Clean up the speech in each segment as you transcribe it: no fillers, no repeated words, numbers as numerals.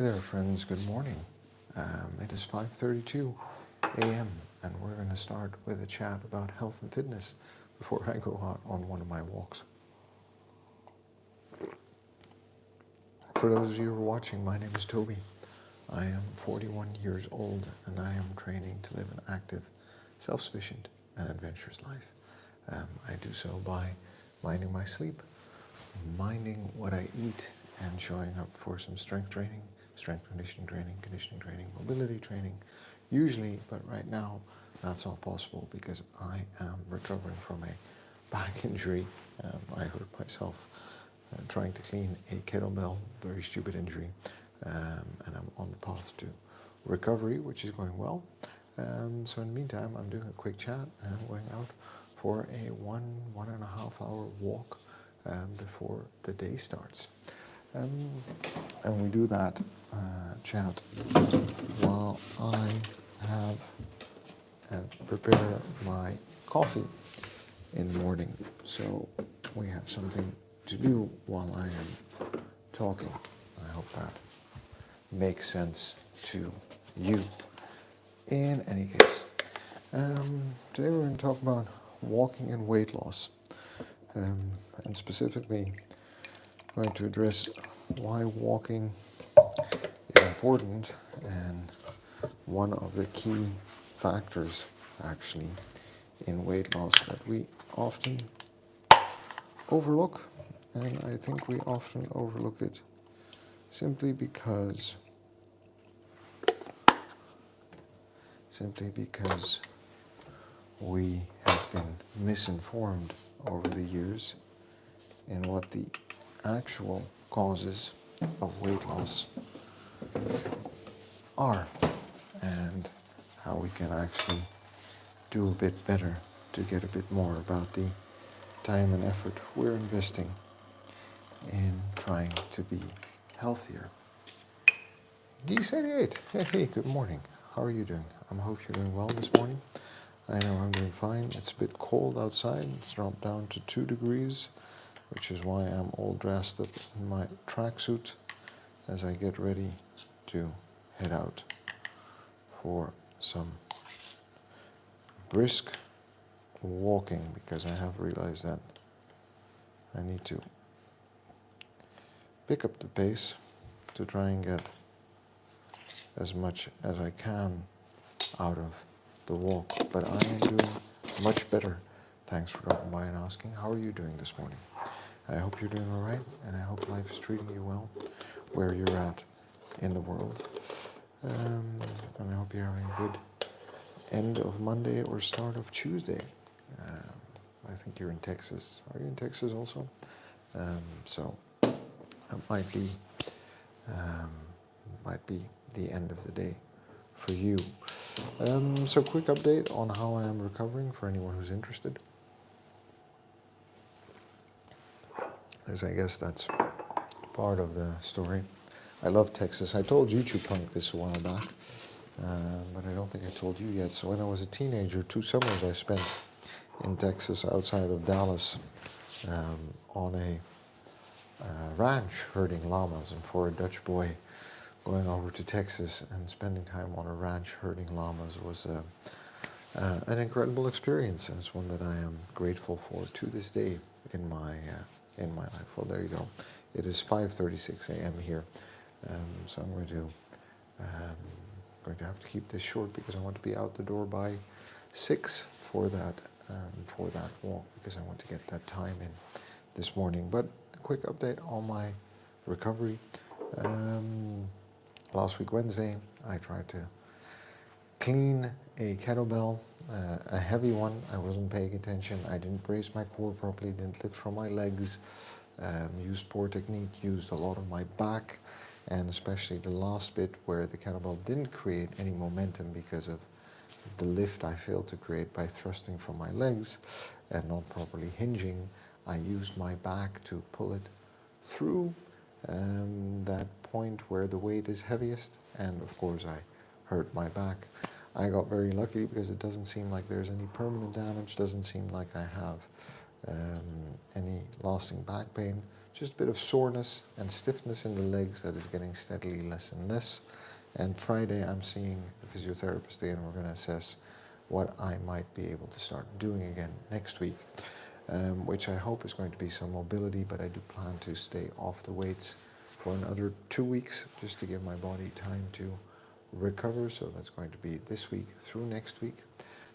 Hey there, friends. Good morning. It is 5:32 a.m. and we're going to start with a chat about health and fitness before I go out on one of my walks. For those of you who are watching, my name is Toby. I am 41 years old and I am training to live an active, self-sufficient and adventurous life. I do so by minding my sleep, minding what I eat, and showing up for some strength training, strength conditioning training, mobility training, usually, but right now that's not possible because I am recovering from a back injury. I hurt myself trying to clean a kettlebell, very stupid injury, and I'm on the path to recovery, which is going well. So in the meantime, I'm doing a quick chat and I'm going out for a one and a half hour walk before the day starts. And we do that chat while I have prepare my coffee in the morning. So we have something to do while I am talking. I hope that makes sense to you. In any case, today we're going to talk about walking and weight loss, and specifically going to address why walking is important and one of the key factors actually in weight loss that we often overlook, and I think we often overlook it simply because we have been misinformed over the years in what the actual causes of weight loss are and how we can actually do a bit better to get a bit more about the time and effort we're investing in trying to be healthier. Geese88, hey, good morning. How are you doing? I hope you're doing well this morning. I know I'm doing fine. It's a bit cold outside. It's dropped down to 2 degrees, which is why I'm all dressed up in my tracksuit as I get ready to head out for some brisk walking, because I have realized that I need to pick up the pace to try and get as much as I can out of the walk. But I am doing much better. Thanks for dropping by and asking. How are you doing this morning? I hope you're doing all right, and I hope life is treating you well where you're at in the world. And I hope you're having a good end of Monday or start of Tuesday. I think you're in Texas. Are you in Texas also? So it might be the end of the day for you. So quick update on how I am recovering for anyone who's interested. As I guess that's part of the story. I love Texas. I told YouTube Punk this a while back, but I don't think I told you yet. So when I was a teenager, 2 summers I spent in Texas outside of Dallas on a ranch herding llamas. And for a Dutch boy, going over to Texas and spending time on a ranch herding llamas was an incredible experience, and it's one that I am grateful for to this day in my life. Well, there you go. It is 5:36 a.m. here, so I'm going to have to keep this short because I want to be out the door by 6 for that walk, because I want to get that time in this morning. But a quick update on my recovery. Last week Wednesday, I tried to clean a kettlebell, a heavy one. I wasn't paying attention. I didn't brace my core properly, didn't lift from my legs, used poor technique, used a lot of my back, and especially the last bit where the kettlebell didn't create any momentum because of the lift I failed to create by thrusting from my legs and not properly hinging. I used my back to pull it through that point where the weight is heaviest, and of course I hurt my back. I got very lucky because it doesn't seem like there's any permanent damage, doesn't seem like I have any lasting back pain, just a bit of soreness and stiffness in the legs that is getting steadily less and less. And Friday I'm seeing the physiotherapist again, and we're going to assess what I might be able to start doing again next week, which I hope is going to be some mobility, but I do plan to stay off the weights for another 2 weeks just to give my body time to recover. So that's going to be this week through next week.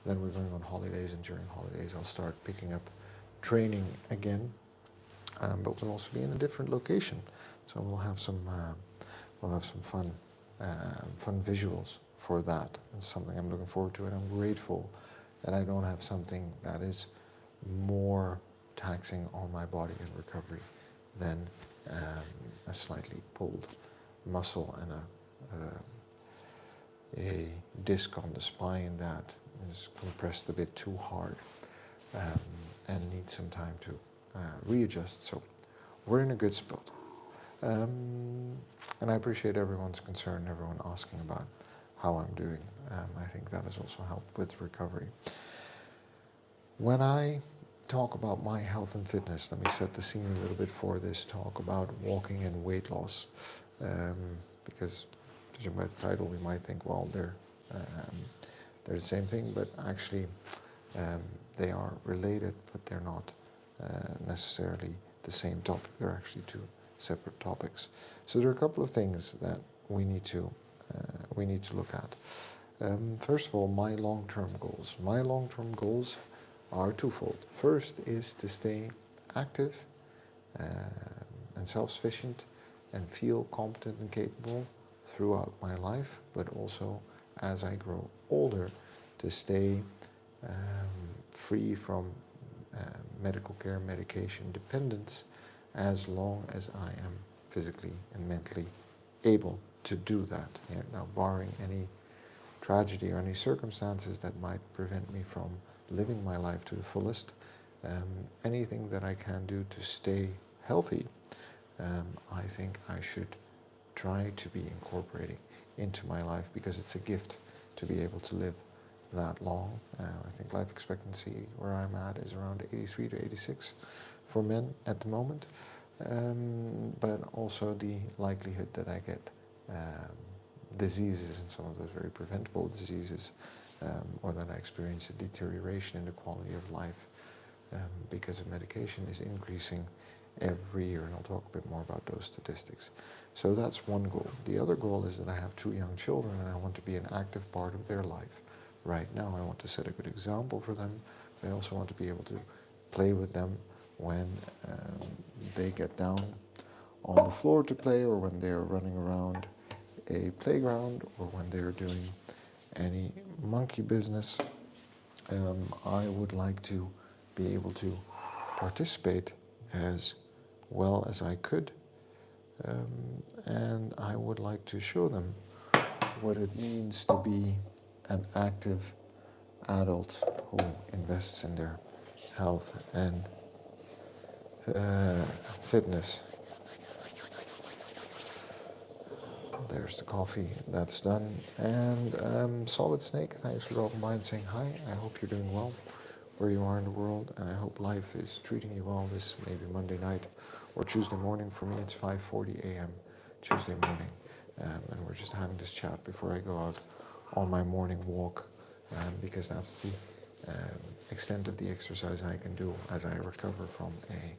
Then we're going on holidays, and during holidays I'll start picking up training again, but we'll also be in a different location, so we'll have some fun visuals for that. It's something I'm looking forward to, and I'm grateful that I don't have something that is more taxing on my body in recovery than a slightly pulled muscle and a disc on the spine that is compressed a bit too hard and needs some time to readjust. So we're in a good spot. And I appreciate everyone's concern, everyone asking about how I'm doing. I think that has also helped with recovery. When I talk about my health and fitness, let me set the scene a little bit for this talk about walking and weight loss. Because judging by the title, we might think, well, they're the same thing, but actually they are related, but they're not necessarily the same topic. They're actually two separate topics. So there are a couple of things that we need to look at. First of all, my long-term goals. My long-term goals are twofold. First is to stay active and self-sufficient and feel competent and capable throughout my life, but also as I grow older to stay free from medical care, medication dependence, as long as I am physically and mentally able to do that. Now, barring any tragedy or any circumstances that might prevent me from living my life to the fullest, anything that I can do to stay healthy, I think I should try to be incorporating into my life, because it's a gift to be able to live that long. I think life expectancy where I'm at is around 83 to 86 for men at the moment, but also the likelihood that I get diseases, and some of those very preventable diseases, or that I experience a deterioration in the quality of life because of medication, is increasing every year, and I'll talk a bit more about those statistics. So that's one goal. The other goal is that I have 2 young children, and I want to be an active part of their life. Right now, I want to set a good example for them. I also want to be able to play with them when they get down on the floor to play, or when they're running around a playground, or when they're doing any monkey business. I would like to be able to participate as well as I could, and I would like to show them what it means to be an active adult who invests in their health and fitness. There's the coffee, that's done. And Solid Snake, thanks for dropping by and saying hi. I hope you're doing well where you are in the world, and I hope life is treating you well this maybe Monday night or Tuesday morning. For me, it's 5:40 a.m. Tuesday morning, and we're just having this chat before I go out on my morning walk, because that's the extent of the exercise I can do as I recover from a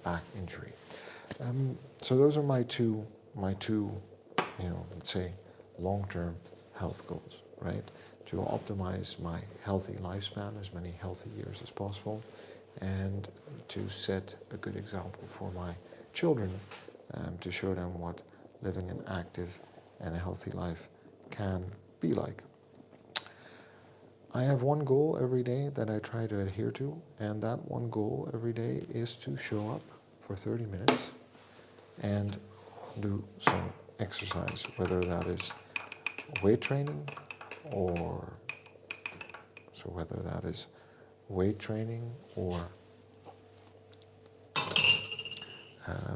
back injury. So those are my two, let's say, long-term health goals, right? To optimize my healthy lifespan, as many healthy years as possible, and to set a good example for my children, to show them what living an active and a healthy life can be like. I have one goal every day that I try to adhere to, and that one goal every day is to show up for 30 minutes and do some exercise, whether that is weight training or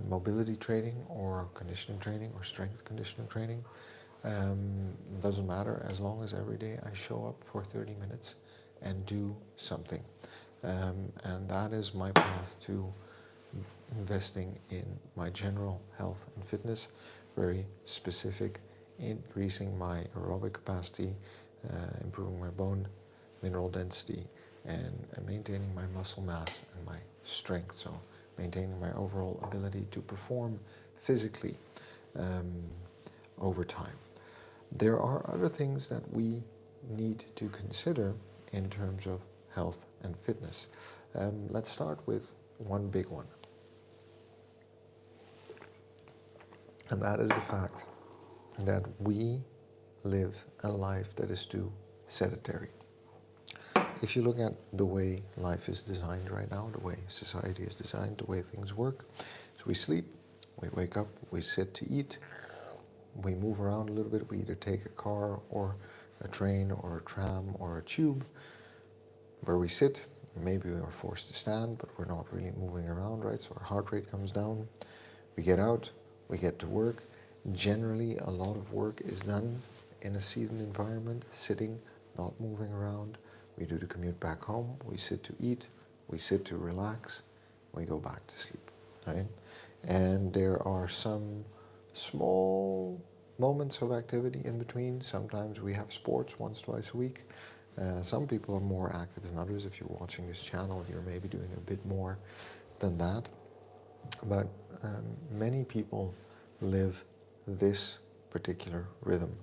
mobility training or conditioning training or strength conditioning training. Doesn't matter, as long as every day I show up for 30 minutes and do something. And that is my path to investing in my general health and fitness, very specific, increasing my aerobic capacity, improving my bone mineral density, and maintaining my muscle mass and my strength. So maintaining my overall ability to perform physically over time. There are other things that we need to consider in terms of health and fitness. Let's start with one big one. And that is the fact that we live a life that is too sedentary. If you look at the way life is designed right now, the way society is designed, the way things work, so we sleep, we wake up, we sit to eat, we move around a little bit, we either take a car or a train or a tram or a tube, where we sit, maybe we are forced to stand, but we're not really moving around, right? So our heart rate comes down, we get out, we get to work. Generally, a lot of work is done in a seated environment, sitting, not moving around. We do the commute back home, we sit to eat, we sit to relax, we go back to sleep, right? And there are some small moments of activity in between. Sometimes we have sports once, twice a week. Some people are more active than others. If you're watching this channel, you're maybe doing a bit more than that. But many people live this particular rhythm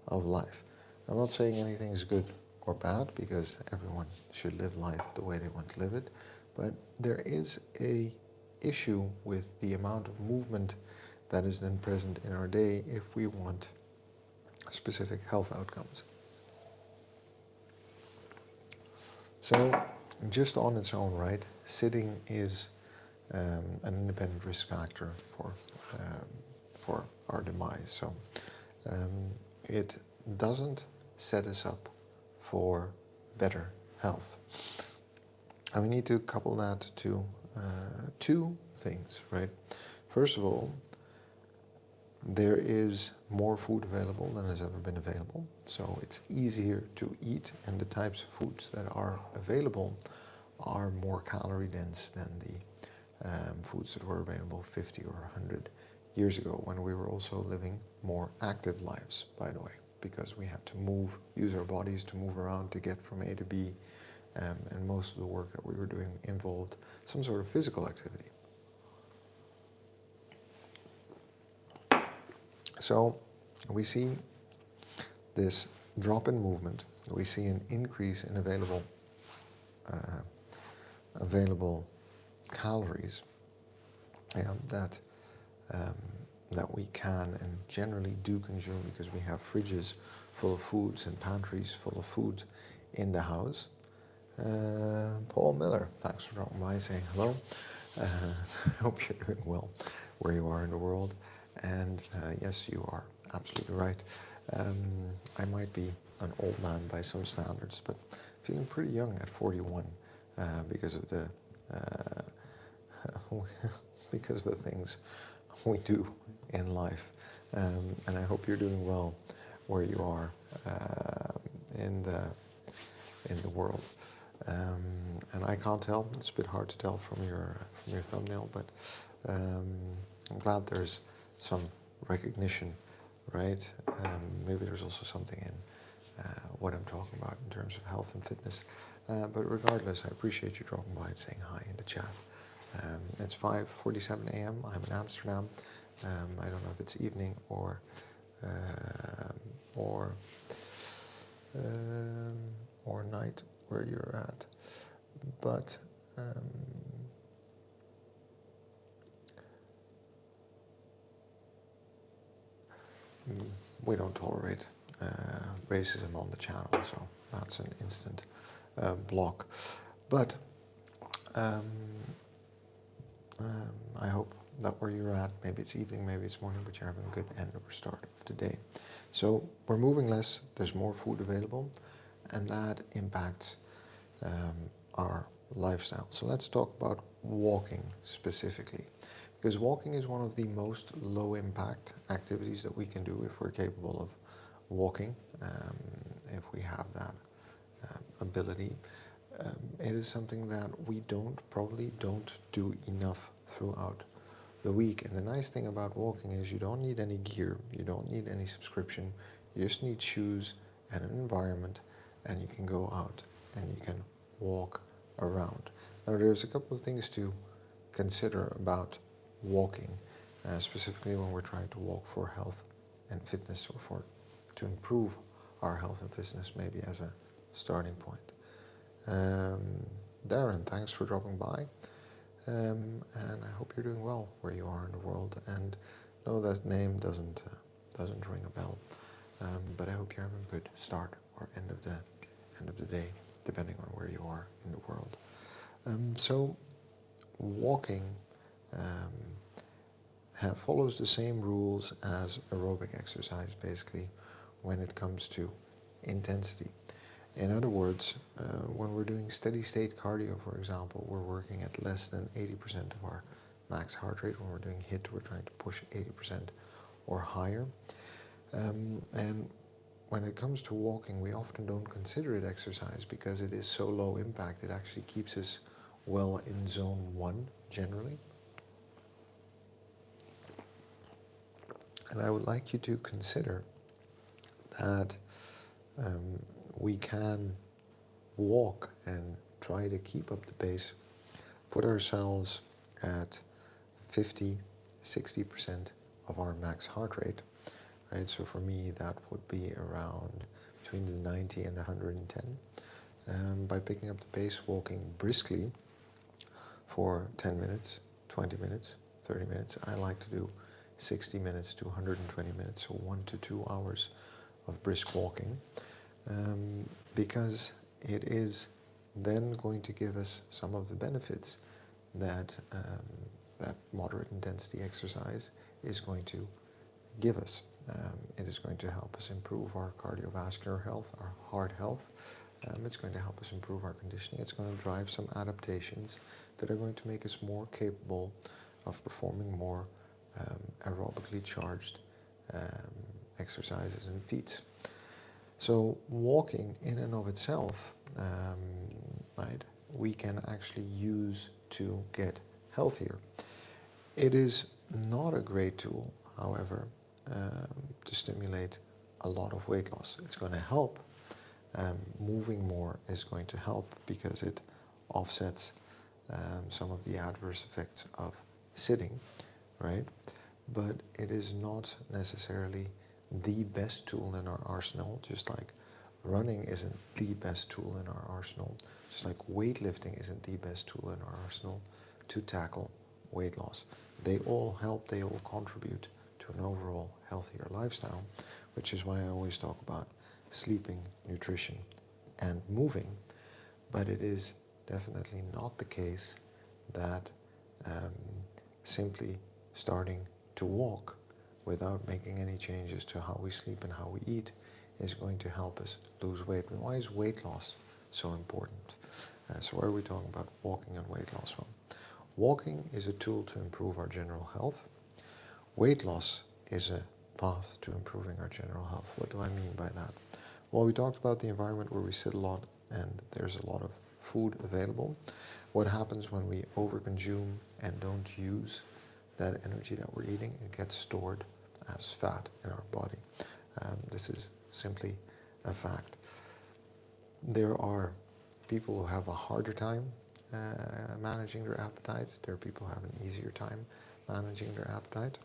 of life. I'm not saying anything is good or bad, because everyone should live life the way they want to live it, but there is a issue with the amount of movement that is then present in our day if we want specific health outcomes. So just on its own right, sitting is an independent risk factor for our demise. So it doesn't set us up for better health. And we need to couple that to two things, right? First of all, there is more food available than has ever been available. So it's easier to eat, and the types of foods that are available are more calorie dense than the foods that were available 50 or 100 years ago, when we were also living more active lives, by the way, because we had to move, use our bodies to move around to get from A to B, and most of the work that we were doing involved some sort of physical activity. So we see this drop in movement, we see an increase in available calories that we can and generally do consume, because we have fridges full of foods and pantries full of food in the house. Paul Miller, thanks for dropping by, saying hello. I hope you're doing well where you are in the world. And yes, you are absolutely right. I might be an old man by some standards, but feeling pretty young at 41 because of the things we do in life. And I hope you're doing well where you are in the world. And I can't tell, it's a bit hard to tell from your thumbnail, but I'm glad there's some recognition, right? Maybe there's also something in what I'm talking about in terms of health and fitness. But regardless, I appreciate you dropping by and saying hi in the chat. It's 5:47 a.m. I'm in Amsterdam. I don't know if it's evening or night where you're at, but we don't tolerate racism on the channel, so that's an instant block. But I hope that where you're at, maybe it's evening, maybe it's morning, but you're having a good end or start of the day. So we're moving less, there's more food available, and that impacts our lifestyle. So let's talk about walking specifically, because walking is one of the most low impact activities that we can do if we're capable of walking, if we have that ability. It is something that we probably don't do enough throughout the week. And the nice thing about walking is you don't need any gear, you don't need any subscription, you just need shoes and an environment, and you can go out and you can walk around. Now there's a couple of things to consider about walking, specifically when we're trying to walk for health and fitness, or to improve our health and fitness, maybe as a starting point. Darren, thanks for dropping by, and I hope you're doing well where you are in the world. And no, that name doesn't ring a bell, but I hope you're having a good start or end of the day, depending on where you are in the world. So walking follows the same rules as aerobic exercise, basically, when it comes to intensity. In other words, when we're doing steady state cardio, for example, we're working at less than 80% of our max heart rate. When we're doing HIIT, we're trying to push 80% or higher. And when it comes to walking, we often don't consider it exercise because it is so low impact. It actually keeps us well in zone 1 generally. And I would like you to consider that we can walk and try to keep up the pace, put ourselves at 50, 60% of our max heart rate, right? So for me, that would be around between the 90 and the 110. By picking up the pace, walking briskly for 10 minutes, 20 minutes, 30 minutes. I like to do 60 minutes to 120 minutes, so 1 to 2 hours of brisk walking, because it is then going to give us some of the benefits that that moderate intensity exercise is going to give us. It is going to help us improve our cardiovascular health, our heart health. It's going to help us improve our conditioning. It's going to drive some adaptations that are going to make us more capable of performing more aerobically charged exercises and feats. So walking in and of itself, right, we can actually use to get healthier. It is not a great tool, however, to stimulate a lot of weight loss. It's going to help. Moving more is going to help because it offsets some of the adverse effects of sitting, right? But it is not necessarily the best tool in our arsenal, just like running isn't the best tool in our arsenal, just like weightlifting isn't the best tool in our arsenal to tackle weight loss. They all help, they all contribute to an overall healthier lifestyle, which is why I always talk about sleeping, nutrition, and moving. But it is definitely not the case that simply starting to walk without making any changes to how we sleep and how we eat is going to help us lose weight. And why is weight loss so important? So why are we talking about walking and weight loss? Well, walking is a tool to improve our general health. Weight loss is a path to improving our general health. What do I mean by that? Well, we talked about the environment where we sit a lot and there's a lot of food available. What happens when we overconsume and don't use that energy that we're eating? It gets stored as fat in our body. This is simply a fact. There are people who have a harder time managing their appetite. There are people who have an easier time managing their appetite.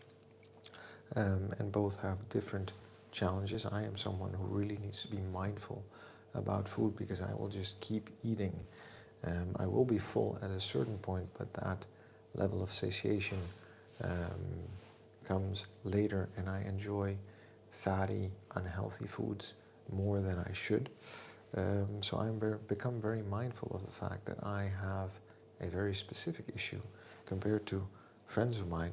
And both have different challenges. I am someone who really needs to be mindful about food because I will just keep eating. I will be full at a certain point, but that level of satiation comes later, and I enjoy fatty, unhealthy foods more than I should. So I'm become very mindful of the fact that I have a very specific issue compared to friends of mine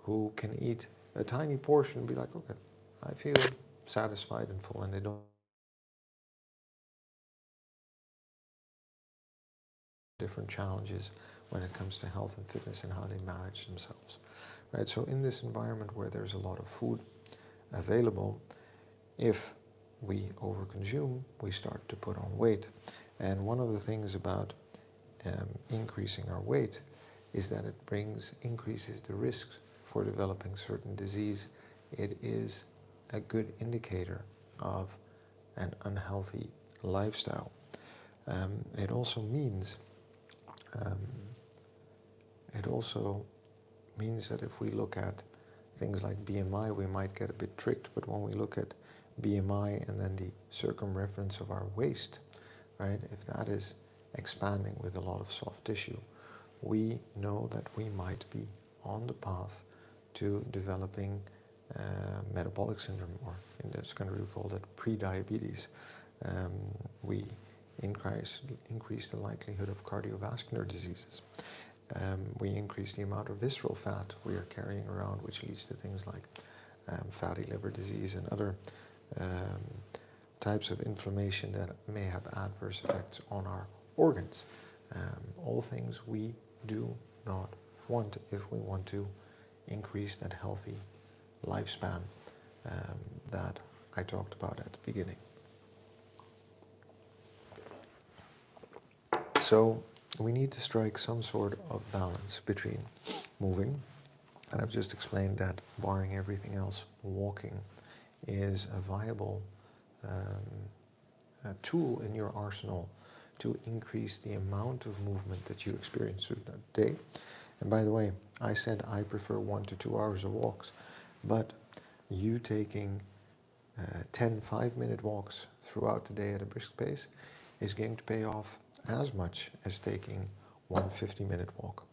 who can eat a tiny portion and be like, okay, I feel satisfied and full, and they don't different challenges when it comes to health and fitness and how they manage themselves, right? So in this environment where there's a lot of food available, if we overconsume, we start to put on weight. And one of the things about increasing our weight is that it increases the risks for developing certain disease. It is a good indicator of an unhealthy lifestyle. It also means that if we look at things like BMI, we might get a bit tricked, but when we look at BMI and then the circumference of our waist, right, if that is expanding with a lot of soft tissue, we know that we might be on the path to developing metabolic syndrome, or in this country we call that pre-diabetes. We increase the likelihood of cardiovascular diseases. We increase the amount of visceral fat we are carrying around, which leads to things like fatty liver disease and other types of inflammation that may have adverse effects on our organs. All things we do not want if we want to increase that healthy lifespan that I talked about at the beginning. So we need to strike some sort of balance between moving, and I've just explained that barring everything else, walking is a viable a tool in your arsenal to increase the amount of movement that you experience through the day. And by the way, I said I prefer 1 to 2 hours of walks, but you taking 10 5-minute walks throughout the day at a brisk pace is going to pay off as much as taking 1 50-minute walk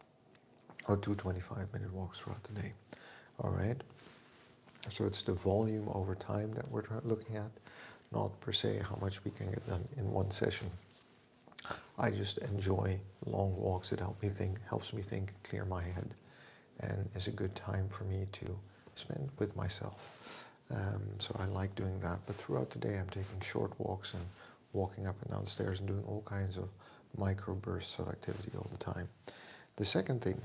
or 2 25-minute walks throughout the day. All right? So it's the volume over time that we're looking at, not per se how much we can get done in one session. I just enjoy long walks. It helps me think, clear my head, and is a good time for me to spend with myself. So I like doing that. But throughout the day, I'm taking short walks and walking up and down stairs and doing all kinds of micro bursts of activity all the time. The second thing